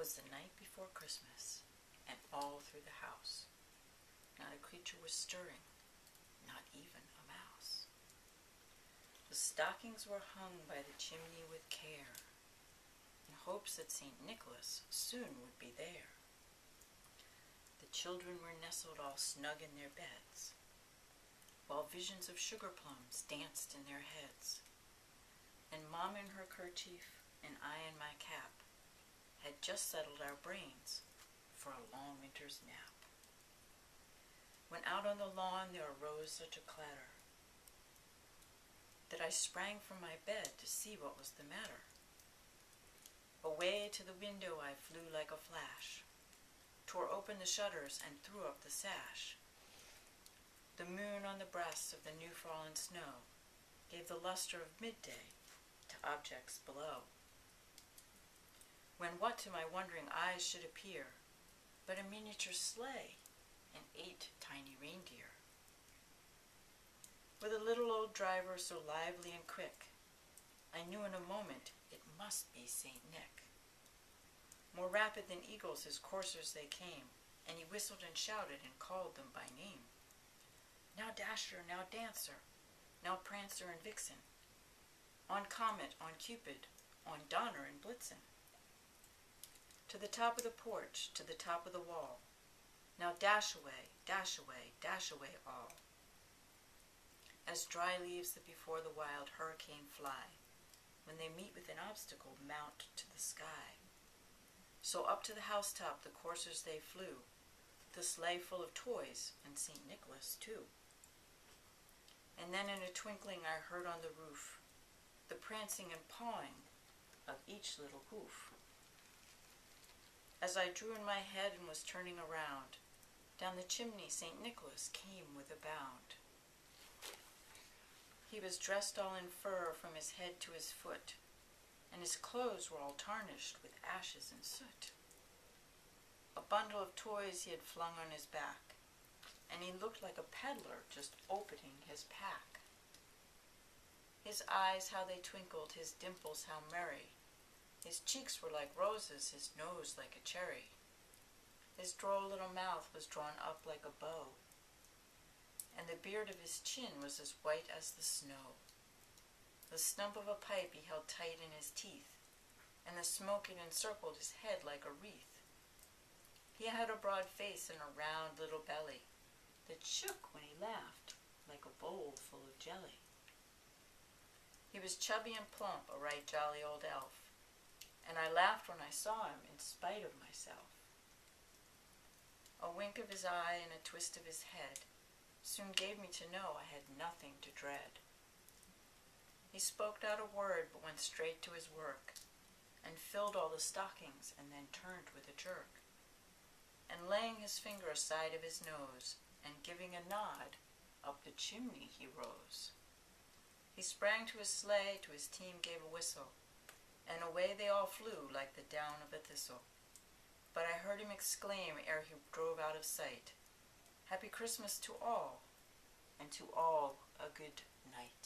'Twas the night before Christmas, and all through the house not a creature was stirring, not even a mouse. The stockings were hung by the chimney with care, in hopes that St. Nicholas soon would be there. The children were nestled all snug in their beds, while visions of sugar plums danced in their heads, and Mom in her kerchief and I in my cap had just settled our brains for a long winter's nap. When out on the lawn there arose such a clatter that I sprang from my bed to see what was the matter. Away to the window I flew like a flash, tore open the shutters and threw up the sash. The moon on the breast of the new fallen snow gave the luster of midday to objects below. When what to my wondering eyes should appear but a miniature sleigh and 8 tiny reindeer, with a little old driver so lively and quick, I knew in a moment it must be St. Nick. More rapid than eagles his coursers they came, and he whistled and shouted and called them by name. Now Dasher, now Dancer, now Prancer and Vixen, on Comet, on Cupid, on Donner and Blitzen. To the top of the porch, to the top of the wall, now dash away, dash away, dash away all. As dry leaves that before the wild hurricane fly, when they meet with an obstacle mount to the sky. So up to the housetop the coursers they flew, the sleigh full of toys, and St. Nicholas too. And then in a twinkling I heard on the roof the prancing and pawing of each little hoof. As I drew in my head and was turning around, down the chimney St. Nicholas came with a bound. He was dressed all in fur from his head to his foot, and his clothes were all tarnished with ashes and soot. A bundle of toys he had flung on his back, and he looked like a peddler just opening his pack. His eyes, how they twinkled, his dimples, how merry. His cheeks were like roses, his nose like a cherry. His droll little mouth was drawn up like a bow, and the beard of his chin was as white as the snow. The stump of a pipe he held tight in his teeth, and the smoke it encircled his head like a wreath. He had a broad face and a round little belly that shook when he laughed like a bowl full of jelly. He was chubby and plump, a right jolly old elf, and I laughed when I saw him in spite of myself. A wink of his eye and a twist of his head soon gave me to know I had nothing to dread. He spoke not a word, but went straight to his work, and filled all the stockings, and then turned with a jerk. And laying his finger aside of his nose, and giving a nod, up the chimney he rose. He sprang to his sleigh, to his team gave a whistle, and away they all flew like the down of a thistle. But I heard him exclaim ere he drove out of sight, Happy Christmas to all, and to all a good night.